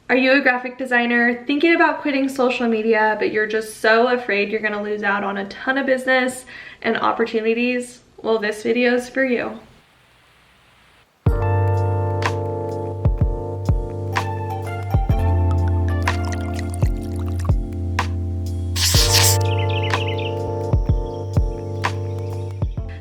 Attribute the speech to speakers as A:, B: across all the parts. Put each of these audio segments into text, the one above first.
A: Are you a graphic designer thinking about quitting social media, but you're just so afraid you're gonna lose out on a ton of business and opportunities? Well, this video is for you.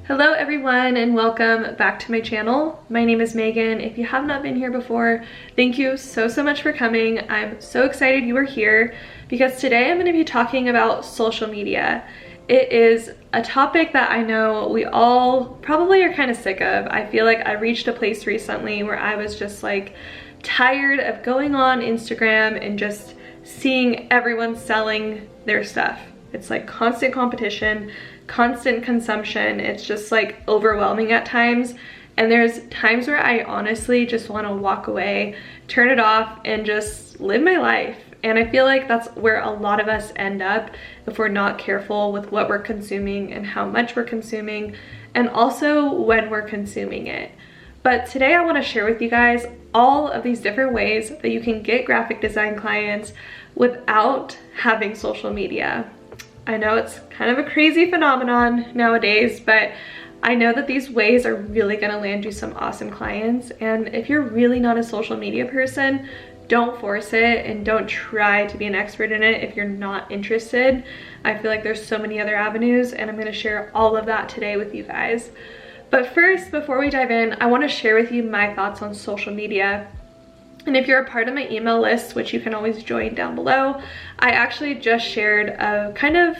A: Hello everyone and welcome back to my channel. My name is Megan. If you have not been here before, thank you so much for coming. I'm so excited you are here because today I'm going to be talking about social media. It is a topic that I know we all probably are kind of sick of. I feel like I reached a place recently where I was just like tired of going on Instagram and just seeing everyone selling their stuff. It's like constant competition, constant consumption. It's just like overwhelming at times. And there's times where I honestly just want to walk away, turn it off, and just live my life. And I feel like that's where a lot of us end up if we're not careful with what we're consuming and how much we're consuming, and also when we're consuming it. But today I want to share with you guys all of these different ways that you can get graphic design clients without having social media. I know it's kind of a crazy phenomenon nowadays, but I know that these ways are really gonna land you some awesome clients. And if you're really not a social media person, don't force it and don't try to be an expert in it if you're not interested. I feel like there's so many other avenues, and I'm gonna share all of that today with you guys. But first, before we dive in, I wanna share with you my thoughts on social media. And if you're a part of my email list, which you can always join down below, I actually just shared a kind of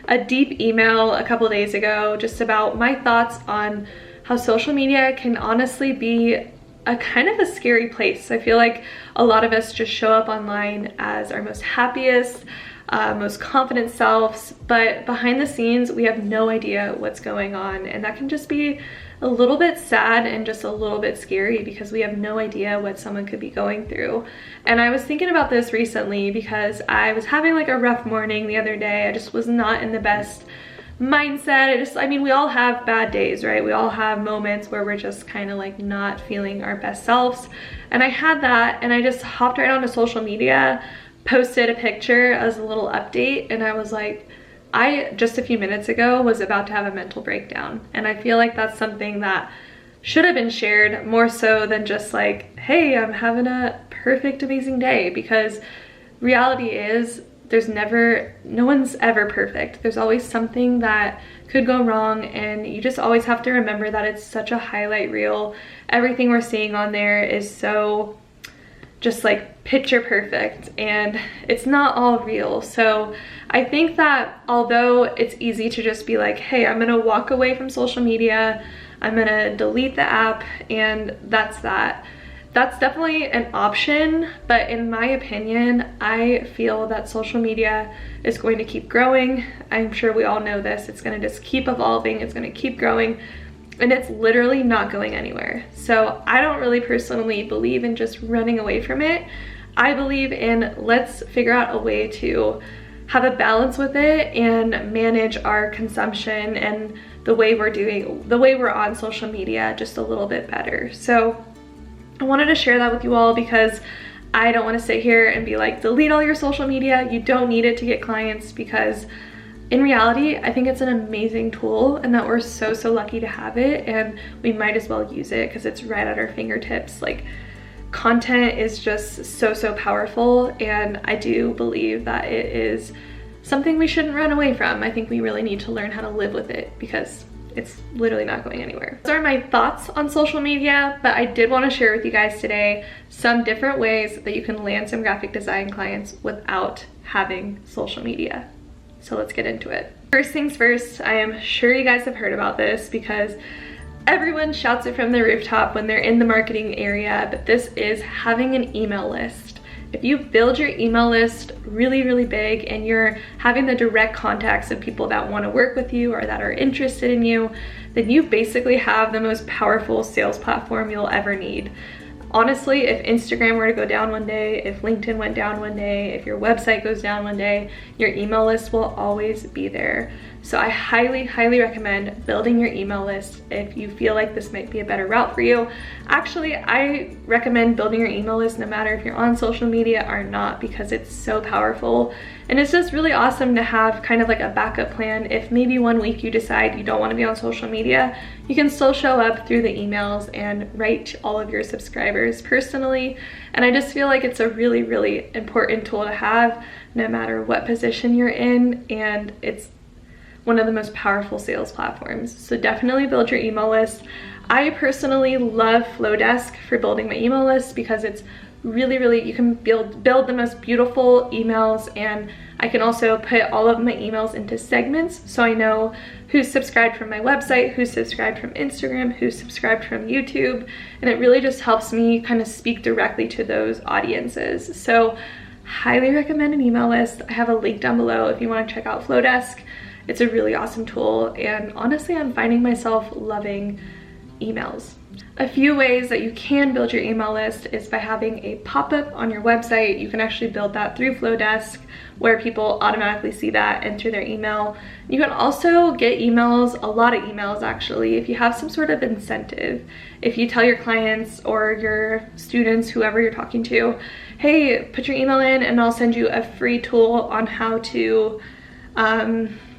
A: a deep email a couple of days ago just about my thoughts on how social media can honestly be a kind of a scary place. I feel like a lot of us just show up online as our most happiest, most confident selves, but behind the scenes, we have no idea what's going on. And that can just be a little bit sad and just a little bit scary because we have no idea what someone could be going through. And I was thinking about this recently because I was having like a rough morning the other day. I just was not in the best mindset. I mean, we all have bad days, right? We all have moments where we're just kind of like not feeling our best selves. And I had that, and I just hopped right onto social media, posted a picture as a little update, and I was like, I just a few minutes ago was about to have a mental breakdown. And I feel like that's something that should have been shared more so than just like, hey, I'm having a perfect, amazing day, because reality is no one's ever perfect. There's always something that could go wrong, and you just always have to remember that it's such a highlight reel. Everything we're seeing on there is so just like picture perfect, and it's not all real. So I think that although it's easy to just be like, hey, I'm gonna walk away from social media, I'm gonna delete the app, and that's definitely an option. But in my opinion, I feel that social media is going to keep growing. I'm sure we all know this. It's gonna just keep evolving, it's gonna keep growing, and it's literally not going anywhere. So I don't really personally believe in just running away from it. I believe in let's figure out a way to have a balance with it and manage our consumption and the way we're on social media just a little bit better. So I wanted to share that with you all because I don't want to sit here and be like, delete all your social media. You don't need it to get clients, because in reality, I think it's an amazing tool and that we're so lucky to have it, and we might as well use it because it's right at our fingertips. Like, content is just so powerful, and I do believe that it is something we shouldn't run away from. I think we really need to learn how to live with it because it's literally not going anywhere. Those are my thoughts on social media, but I did want to share with you guys today some different ways that you can land some graphic design clients without having social media. So let's get into it. First things first, I am sure you guys have heard about this because everyone shouts it from the rooftop when they're in the marketing area, but this is having an email list. If you build your email list really big and you're having the direct contacts of people that want to work with you or that are interested in you, then you basically have the most powerful sales platform you'll ever need. honestly, if Instagram were to go down one day, if LinkedIn went down one day, if your website goes down one day, your email list will always be there. So I highly, highly recommend building your email list if you feel like this might be a better route for you. Actually, I recommend building your email list no matter if you're on social media or not, because it's so powerful. And it's just really awesome to have kind of like a backup plan. If maybe one week you decide you don't want to be on social media, you can still show up through the emails and write all of your subscribers personally. And I just feel like it's a really, really important tool to have no matter what position you're in, and it's one of the most powerful sales platforms. So definitely build your email list. I personally love Flowdesk for building my email list because it's really, you can build the most beautiful emails, and I can also put all of my emails into segments, so I know who's subscribed from my website, who's subscribed from Instagram, who's subscribed from YouTube, and it really just helps me kind of speak directly to those audiences. So highly recommend an email list. I have a link down below if you want to check out Flowdesk. It's a really awesome tool, and honestly, I'm finding myself loving emails. A few ways that you can build your email list is by having a pop-up on your website. You can actually build that through Flowdesk, where people automatically see that, enter their email. You can also get emails, a lot of emails actually, if you have some sort of incentive. If you tell your clients or your students, whoever you're talking to, hey, put your email in and I'll send you a free tool on how to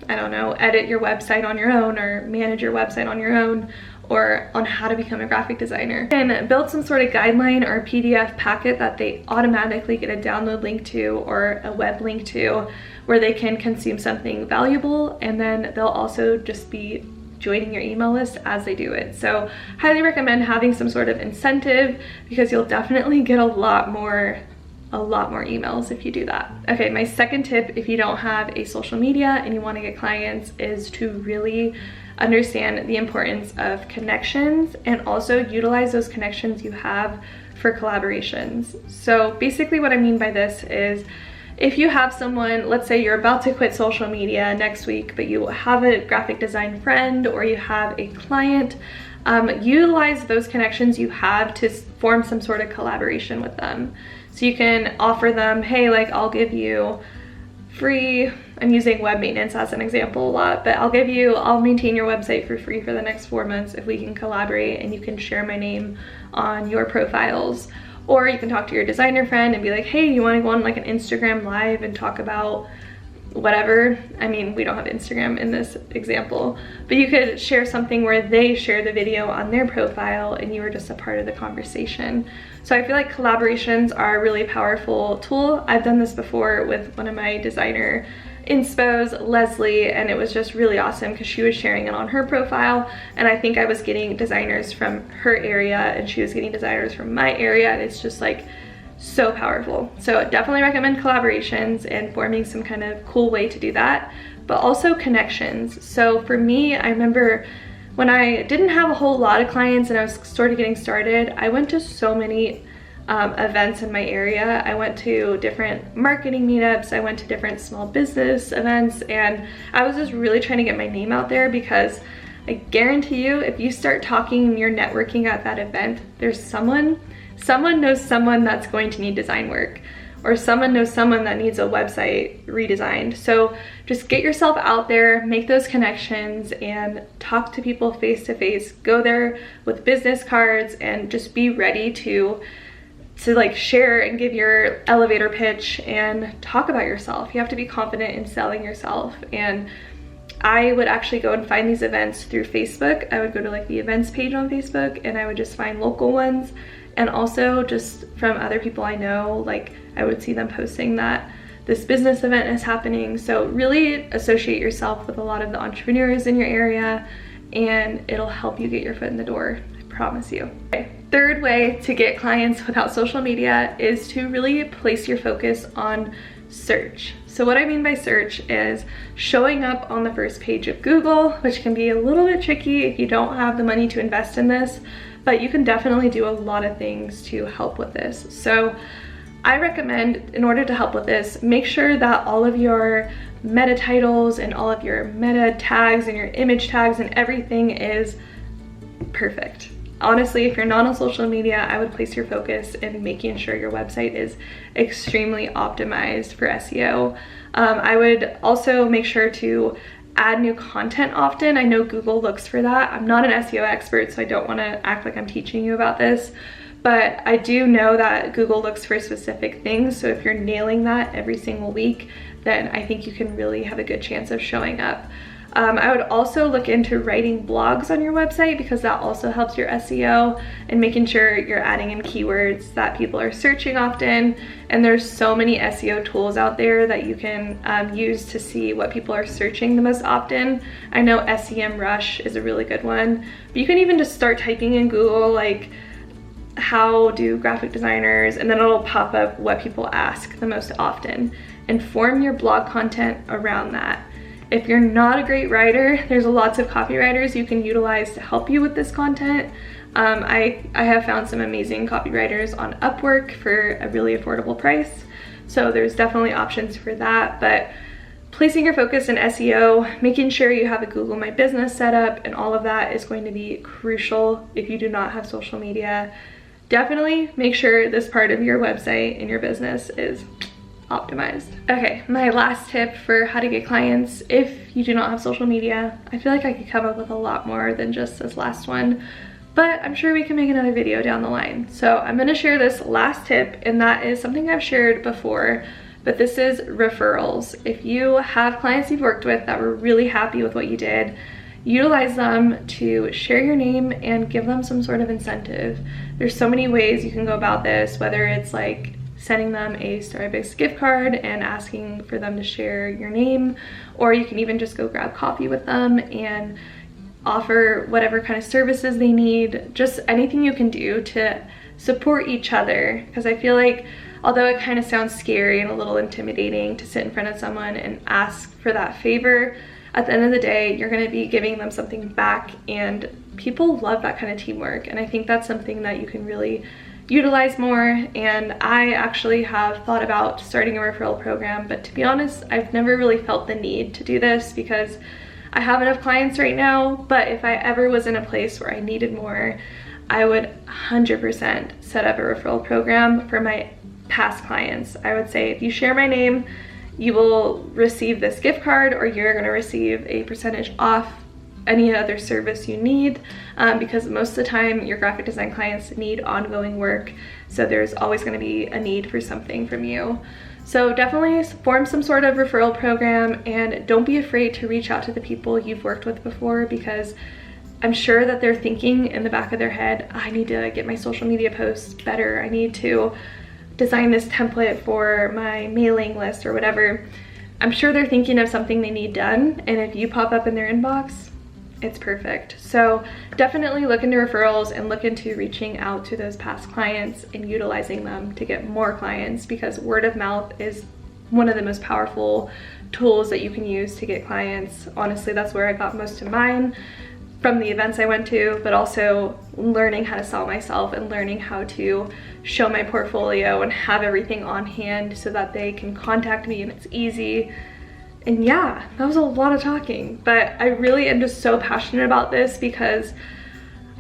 A: I don't know, edit your website on your own or manage your website on your own, or on how to become a graphic designer. And build some sort of guideline or PDF packet that they automatically get a download link to or a web link to, where they can consume something valuable, and then they'll also just be joining your email list as they do it. So highly recommend having some sort of incentive, because you'll definitely get a lot more emails if you do that. Okay, my second tip, if you don't have a social media and you want to get clients, is to really understand the importance of connections and also utilize those connections you have for collaborations. So basically what I mean by this is, if you have someone, let's say you're about to quit social media next week, but you have a graphic design friend or you have a client, utilize those connections you have to form some sort of collaboration with them. So you can offer them, hey, like I'll give you free, I'm using web maintenance as an example a lot, but I'll maintain your website for free for the next 4 months if we can collaborate, and you can share my name on your profiles. Or you can talk to your designer friend and be like, hey, you want to go on like an Instagram live and talk about whatever. I mean, we don't have Instagram in this example, but you could share something where they share the video on their profile and you were just a part of the conversation. So I feel like collaborations are a really powerful tool. I've done this before with one of my designer inspos, Leslie, and it was just really awesome because she was sharing it on her profile, and I think I was getting designers from her area and she was getting designers from my area, and it's just like so powerful. So definitely recommend collaborations and forming some kind of cool way to do that, but also connections. So for me, I remember when I didn't have a whole lot of clients and I was sort of getting started, I went to so many events in my area. I went to different marketing meetups, I went to different small business events, and I was just really trying to get my name out there, because I guarantee you, if you start talking and you're networking at that event, there's someone knows someone that's going to need design work, or someone knows someone that needs a website redesigned. So just get yourself out there, make those connections, and talk to people face to face. Go there with business cards and just be ready to like share and give your elevator pitch and talk about yourself. You have to be confident in selling yourself. And I would actually go and find these events through Facebook. I would go to like the events page on Facebook and I would just find local ones, and also just from other people I know, like I would see them posting that this business event is happening. So really associate yourself with a lot of the entrepreneurs in your area, and it'll help you get your foot in the door, I promise you. Okay. Third way to get clients without social media is to really place your focus on search. So what I mean by search is showing up on the first page of Google, which can be a little bit tricky if you don't have the money to invest in this, but you can definitely do a lot of things to help with this. So I recommend, in order to help with this, make sure that all of your meta titles and all of your meta tags and your image tags and everything is perfect. honestly, if you're not on social media, I would place your focus in making sure your website is extremely optimized for SEO. I would also make sure to add new content often. I know Google looks for that. I'm not an SEO expert, so I don't want to act like I'm teaching you about this, but I do know that Google looks for specific things. So if you're nailing that every single week, then I think you can really have a good chance of showing up. I would also look into writing blogs on your website, because that also helps your SEO and making sure you're adding in keywords that people are searching often. And there's so many SEO tools out there that you can use to see what people are searching the most often. I know SEMrush is a really good one, but you can even just start typing in Google like, how do graphic designers, and then it'll pop up what people ask the most often, and form your blog content around that. If you're not a great writer, there's lots of copywriters you can utilize to help you with this content. I have found some amazing copywriters on Upwork for a really affordable price, so there's definitely options for that. But placing your focus in SEO, making sure you have a Google My Business set up, and all of that is going to be crucial if you do not have social media. Definitely make sure this part of your website and your business is optimized. Okay, my last tip for how to get clients if you do not have social media. I feel like I could come up with a lot more than just this last one, but I'm sure we can make another video down the line. So I'm gonna share this last tip, and that is something I've shared before, but this is referrals. If you have clients you've worked with that were really happy with what you did, utilize them to share your name and give them some sort of incentive. There's so many ways you can go about this, whether it's like sending them a Starbucks gift card and asking for them to share your name, or you can even just go grab coffee with them and offer whatever kind of services they need. Just anything you can do to support each other, because I feel like although it kind of sounds scary and a little intimidating to sit in front of someone and ask for that favor, at the end of the day, you're going to be giving them something back, and people love that kind of teamwork. And I think that's something that you can really utilize more. And I actually have thought about starting a referral program, but to be honest, I've never really felt the need to do this because I have enough clients right now. But if I ever was in a place where I needed more, I would 100% set up a referral program for my past clients. I would say, if you share my name, you will receive this gift card, or you're going to receive a percentage off any other service you need, because most of the time your graphic design clients need ongoing work, so there's always going to be a need for something from you. So definitely form some sort of referral program, and don't be afraid to reach out to the people you've worked with before, because I'm sure that they're thinking in the back of their head, I need to get my social media posts better, I need to design this template for my mailing list or whatever. I'm sure they're thinking of something they need done, and if you pop up in their inbox, it's perfect. So definitely look into referrals and look into reaching out to those past clients and utilizing them to get more clients, because word of mouth is one of the most powerful tools that you can use to get clients. Honestly, that's where I got most of mine, from the events I went to, but also learning how to sell myself and learning how to show my portfolio and have everything on hand so that they can contact me and it's easy. And yeah, that was a lot of talking, but I really am just so passionate about this because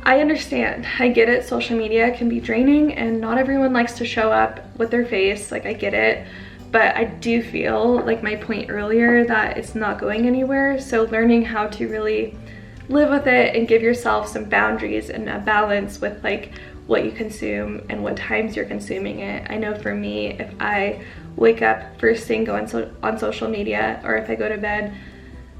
A: I understand, I get it, social media can be draining and not everyone likes to show up with their face, like I get it, but I do feel like my point earlier that it's not going anywhere. So learning how to really live with it and give yourself some boundaries and a balance with like what you consume and what times you're consuming it. I know for me, if I wake up first thing, go on social media, or if I go to bed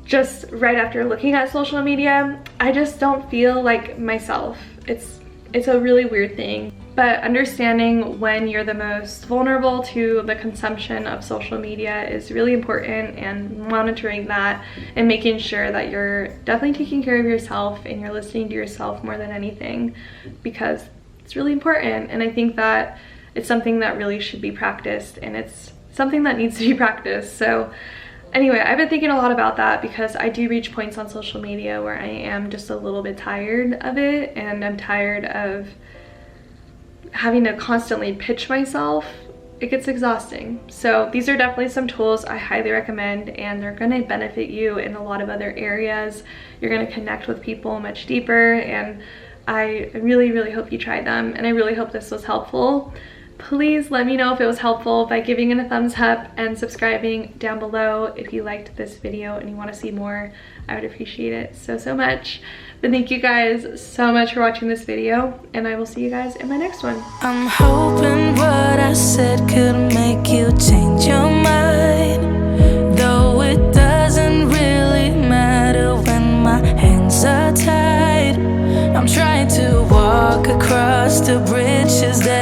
A: just right after looking at social media, I just don't feel like myself. It's a really weird thing. But understanding when you're the most vulnerable to the consumption of social media is really important, and monitoring that and making sure that you're definitely taking care of yourself and you're listening to yourself more than anything, because it's really important. And I think that it's something that really should be practiced, and it's something that needs to be practiced. So anyway, I've been thinking a lot about that because I do reach points on social media where I am just a little bit tired of it, and I'm tired of having to constantly pitch myself. It gets exhausting. So these are definitely some tools I highly recommend, and they're going to benefit you in a lot of other areas. You're going to connect with people much deeper, and I really hope you tried them, and I really hope this was helpful. Please let me know if it was helpful by giving it a thumbs up and subscribing down below if you liked this video and you want to see more. I would appreciate it so much. But thank you guys so much for watching this video, and I will see you guys in my next one.
B: I'm hoping what I said could make you change your mind, though it doesn't really matter when my hands are tied. I'm trying to walk across the bridges that